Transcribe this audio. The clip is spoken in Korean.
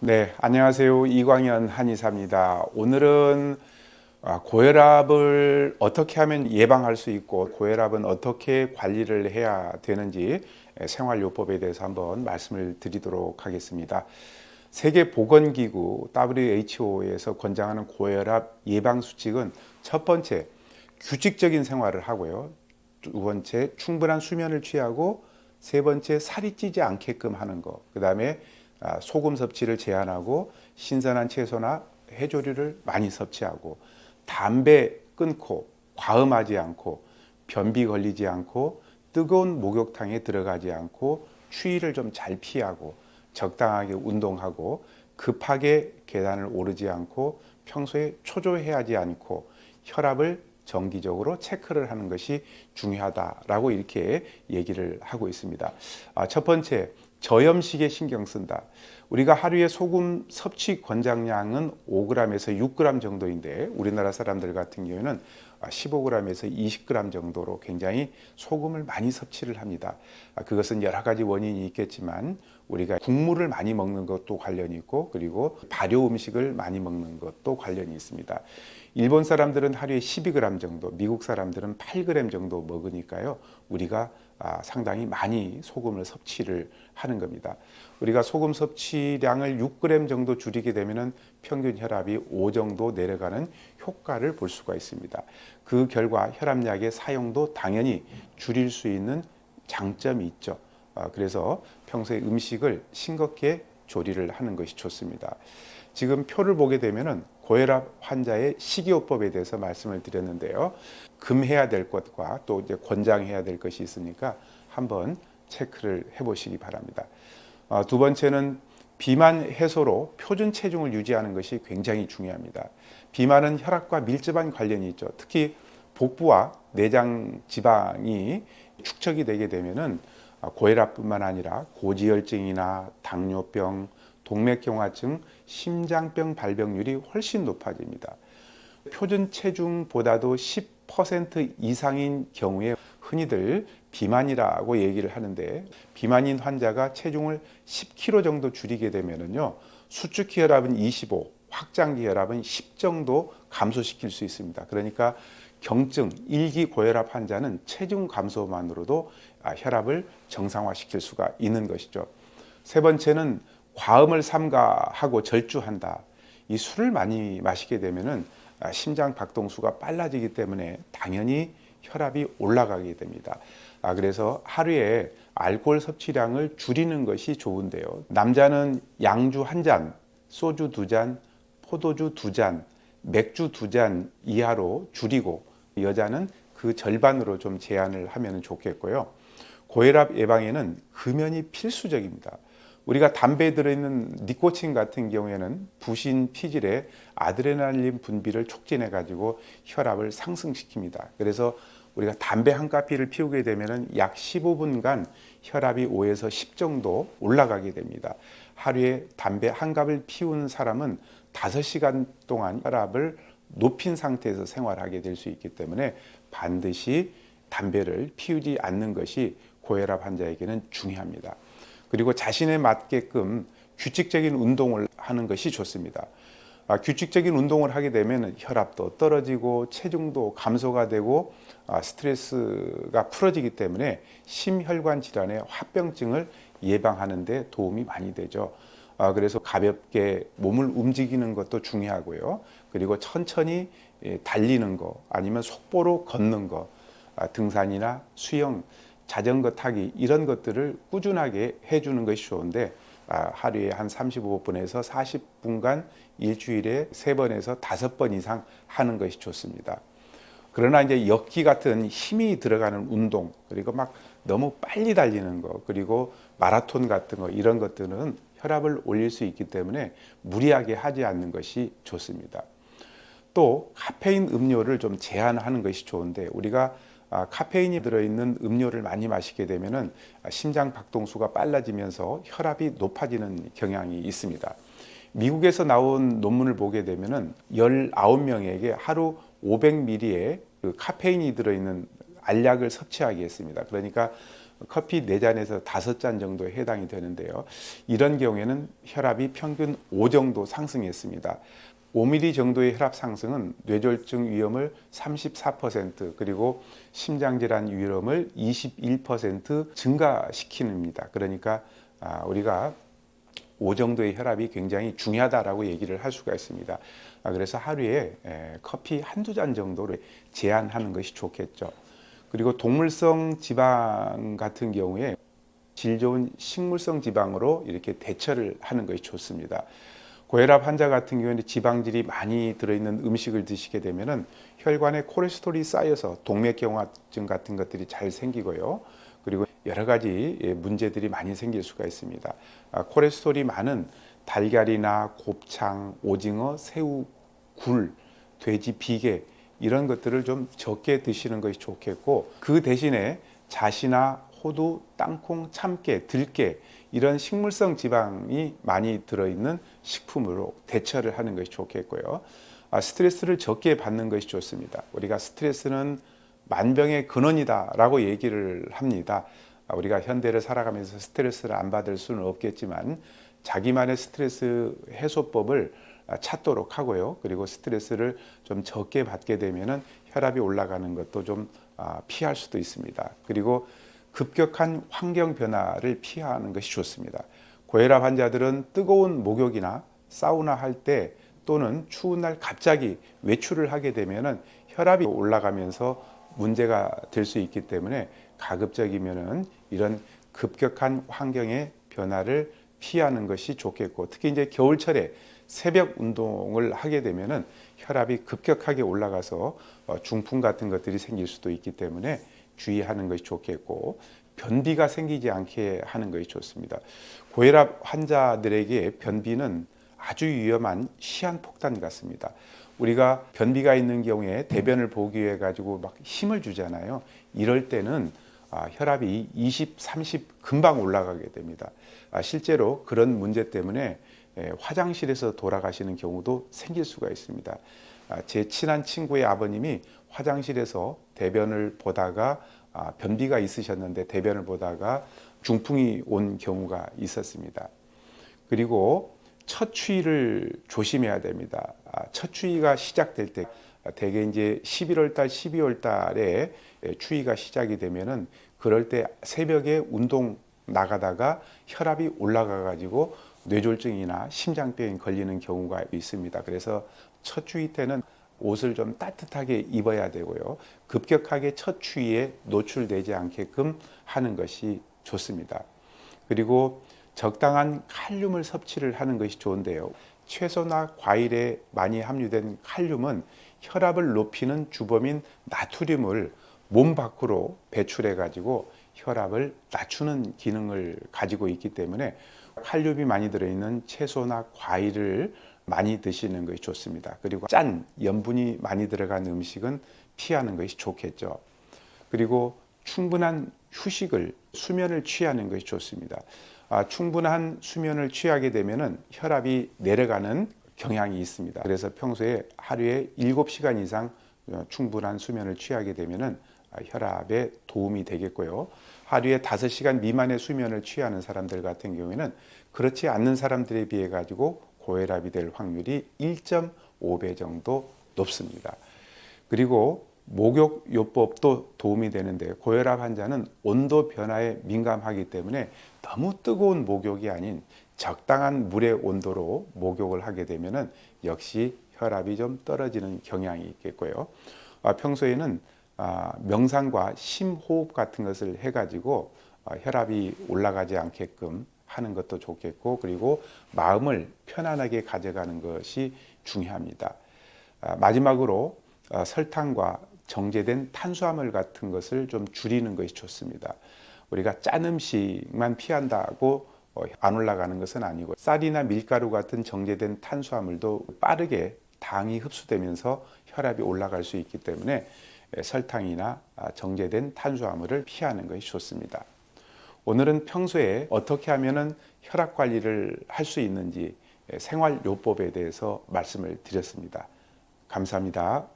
네, 안녕하세요. 이광현 한의사입니다. 오늘은 고혈압을 어떻게 하면 예방할 수 있고 고혈압은 어떻게 관리를 해야 되는지 생활요법에 대해서 한번 말씀을 드리도록 하겠습니다. 세계보건기구 WHO에서 권장하는 고혈압 예방 수칙은 첫 번째, 규칙적인 생활을 하고요. 두 번째, 충분한 수면을 취하고 세 번째, 살이 찌지 않게끔 하는 거. 그 다음에 소금 섭취를 제한하고 신선한 채소나 해조류를 많이 섭취하고 담배 끊고 과음하지 않고 변비 걸리지 않고 뜨거운 목욕탕에 들어가지 않고 추위를 좀 잘 피하고 적당하게 운동하고 급하게 계단을 오르지 않고 평소에 초조해하지 않고 혈압을 정기적으로 체크를 하는 것이 중요하다라고 이렇게 얘기를 하고 있습니다. 첫 번째, 저염식에 신경 쓴다. 우리가 하루에 소금 섭취 권장량은 5g에서 6g 정도인데 우리나라 사람들 같은 경우에는 15g에서 20g 정도로 굉장히 소금을 많이 섭취를 합니다. 그것은 여러 가지 원인이 있겠지만 우리가 국물을 많이 먹는 것도 관련이 있고 그리고 발효 음식을 많이 먹는 것도 관련이 있습니다. 일본 사람들은 하루에 12g 정도, 미국 사람들은 8g 정도 먹으니까요. 우리가 상당히 많이 소금을 섭취를 하는 겁니다. 우리가 소금 섭취량을 6g 정도 줄이게 되면 평균 혈압이 5 정도 내려가는 효과를 볼 수가 있습니다. 그 결과 혈압약의 사용도 당연히 줄일 수 있는 장점이 있죠. 그래서 평소에 음식을 싱겁게 조리를 하는 것이 좋습니다. 지금 표를 보게 되면은 고혈압 환자의 식이요법에 대해서 말씀을 드렸는데요. 금해야 될 것과 또 이제 권장해야 될 것이 있으니까 한번 체크를 해보시기 바랍니다. 두 번째는 비만 해소로 표준 체중을 유지하는 것이 굉장히 중요합니다. 비만은 혈압과 밀접한 관련이 있죠. 특히 복부와 내장 지방이 축적이 되게 되면은 고혈압뿐만 아니라 고지혈증이나 당뇨병, 동맥경화증, 심장병 발병률이 훨씬 높아집니다. 표준 체중보다도 10% 이상인 경우에 흔히들 비만이라고 얘기를 하는데 비만인 환자가 체중을 10kg 정도 줄이게 되면은요 수축기 혈압은 25, 확장기 혈압은 10 정도 감소시킬 수 있습니다. 그러니까 경증, 1기 고혈압 환자는 체중 감소만으로도 혈압을 정상화시킬 수가 있는 것이죠. 세 번째는 과음을 삼가하고 절주한다. 이 술을 많이 마시게 되면은 심장 박동수가 빨라지기 때문에 당연히 혈압이 올라가게 됩니다. 그래서 하루에 알코올 섭취량을 줄이는 것이 좋은데요. 남자는 양주 1잔, 소주 2잔, 포도주 2잔, 맥주 2잔 이하로 줄이고 여자는 그 절반으로 좀 제한을 하면 좋겠고요. 고혈압 예방에는 금연이 필수적입니다. 우리가 담배에 들어있는 니코틴 같은 경우에는 부신 피질에 아드레날린 분비를 촉진해 가지고 혈압을 상승시킵니다. 그래서 우리가 담배 한 까피를 피우게 되면 약 15분간 혈압이 5에서 10 정도 올라가게 됩니다. 하루에 담배 한 갑을 피운 사람은 5시간 동안 혈압을 높인 상태에서 생활하게 될 수 있기 때문에 반드시 담배를 피우지 않는 것이 고혈압 환자에게는 중요합니다. 그리고 자신에 맞게끔 규칙적인 운동을 하는 것이 좋습니다. 규칙적인 운동을 하게 되면 혈압도 떨어지고 체중도 감소가 되고 스트레스가 풀어지기 때문에 심혈관 질환의 화병증을 예방하는 데 도움이 많이 되죠. 그래서 가볍게 몸을 움직이는 것도 중요하고요. 그리고 천천히 달리는 거 아니면 속보로 걷는 거, 등산이나 수영, 자전거 타기 이런 것들을 꾸준하게 해주는 것이 좋은데 하루에 한 35분에서 40분간 일주일에 3번에서 5번 이상 하는 것이 좋습니다. 그러나 이제 역기 같은 힘이 들어가는 운동 그리고 막 너무 빨리 달리는 거 그리고 마라톤 같은 거 이런 것들은 혈압을 올릴 수 있기 때문에 무리하게 하지 않는 것이 좋습니다. 또 카페인 음료를 좀 제한하는 것이 좋은데 우리가 카페인이 들어있는 음료를 많이 마시게 되면은 심장 박동수가 빨라지면서 혈압이 높아지는 경향이 있습니다. 미국에서 나온 논문을 보게 되면은 19명에게 하루 500ml의 그 카페인이 들어있는 알약을 섭취하게 했습니다. 그러니까 커피 4잔에서 5잔 정도에 해당이 되는데요. 이런 경우에는 혈압이 평균 5 정도 상승했습니다. 5mm 정도의 혈압 상승은 뇌졸중 위험을 34% 그리고 심장질환 위험을 21% 증가시킵니다. 그러니까 우리가 5 정도의 혈압이 굉장히 중요하다라고 얘기를 할 수가 있습니다. 그래서 하루에 커피 한두 잔 정도를 제한하는 것이 좋겠죠. 그리고 동물성 지방 같은 경우에 질 좋은 식물성 지방으로 이렇게 대처를 하는 것이 좋습니다. 고혈압 환자 같은 경우에는 지방질이 많이 들어있는 음식을 드시게 되면은 혈관에 콜레스테롤이 쌓여서 동맥경화증 같은 것들이 잘 생기고요. 그리고 여러 가지 문제들이 많이 생길 수가 있습니다. 콜레스테롤이 많은 달걀이나 곱창, 오징어, 새우, 굴, 돼지, 비계 이런 것들을 좀 적게 드시는 것이 좋겠고, 그 대신에 잣이나 호두, 땅콩, 참깨, 들깨 이런 식물성 지방이 많이 들어있는 식품으로 대처를 하는 것이 좋겠고요. 스트레스를 적게 받는 것이 좋습니다. 우리가 스트레스는 만병의 근원이다라고 얘기를 합니다. 우리가 현대를 살아가면서 스트레스를 안 받을 수는 없겠지만 자기만의 스트레스 해소법을 찾도록 하고요. 그리고 스트레스를 좀 적게 받게 되면은 혈압이 올라가는 것도 좀 피할 수도 있습니다. 그리고 급격한 환경 변화를 피하는 것이 좋습니다. 고혈압 환자들은 뜨거운 목욕이나 사우나 할 때 또는 추운 날 갑자기 외출을 하게 되면은 혈압이 올라가면서 문제가 될 수 있기 때문에 가급적이면은 이런 급격한 환경의 변화를 피하는 것이 좋겠고, 특히 이제 겨울철에 새벽 운동을 하게 되면은 혈압이 급격하게 올라가서 중풍 같은 것들이 생길 수도 있기 때문에 주의하는 것이 좋겠고, 변비가 생기지 않게 하는 것이 좋습니다. 고혈압 환자들에게 변비는 아주 위험한 시한폭탄 같습니다. 우리가 변비가 있는 경우에 대변을 보기 위해 가지고 막 힘을 주잖아요. 이럴 때는 혈압이 20, 30 금방 올라가게 됩니다. 실제로 그런 문제 때문에 화장실에서 돌아가시는 경우도 생길 수가 있습니다. 제 친한 친구의 아버님이 화장실에서 대변을 보다가 변비가 있으셨는데 대변을 보다가 중풍이 온 경우가 있었습니다. 그리고 첫 추위를 조심해야 됩니다. 첫 추위가 시작될 때 대개 이제 11월 달, 12월 달에 추위가 시작이 되면은 그럴 때 새벽에 운동 나가다가 혈압이 올라가 가지고 뇌졸중이나 심장병이 걸리는 경우가 있습니다. 그래서 첫 추위 때는 옷을 좀 따뜻하게 입어야 되고요. 급격하게 첫 추위에 노출되지 않게끔 하는 것이 좋습니다. 그리고 적당한 칼륨을 섭취를 하는 것이 좋은데요. 채소나 과일에 많이 함유된 칼륨은 혈압을 높이는 주범인 나트륨을 몸 밖으로 배출해 가지고 혈압을 낮추는 기능을 가지고 있기 때문에 칼륨이 많이 들어있는 채소나 과일을 많이 드시는 것이 좋습니다. 그리고 짠, 염분이 많이 들어간 음식은 피하는 것이 좋겠죠. 그리고 충분한 휴식을, 수면을 취하는 것이 좋습니다. 충분한 수면을 취하게 되면은 혈압이 내려가는 경향이 있습니다. 그래서 평소에 하루에 7시간 이상 충분한 수면을 취하게 되면은 혈압에 도움이 되겠고요. 하루에 5시간 미만의 수면을 취하는 사람들 같은 경우에는 그렇지 않는 사람들에 비해 가지고 고혈압이 될 확률이 1.5배 정도 높습니다. 그리고 목욕요법도 도움이 되는데, 고혈압 환자는 온도 변화에 민감하기 때문에 너무 뜨거운 목욕이 아닌 적당한 물의 온도로 목욕을 하게 되면은 역시 혈압이 좀 떨어지는 경향이 있겠고요. 평소에는 명상과 심호흡 같은 것을 해가지고 혈압이 올라가지 않게끔 하는 것도 좋겠고, 그리고 마음을 편안하게 가져가는 것이 중요합니다. 마지막으로 설탕과 정제된 탄수화물 같은 것을 좀 줄이는 것이 좋습니다. 우리가 짠 음식만 피한다고 안 올라가는 것은 아니고, 쌀이나 밀가루 같은 정제된 탄수화물도 빠르게 당이 흡수되면서 혈압이 올라갈 수 있기 때문에 설탕이나 정제된 탄수화물을 피하는 것이 좋습니다. 오늘은 평소에 어떻게 하면 혈압 관리를 할 수 있는지 생활요법에 대해서 말씀을 드렸습니다. 감사합니다.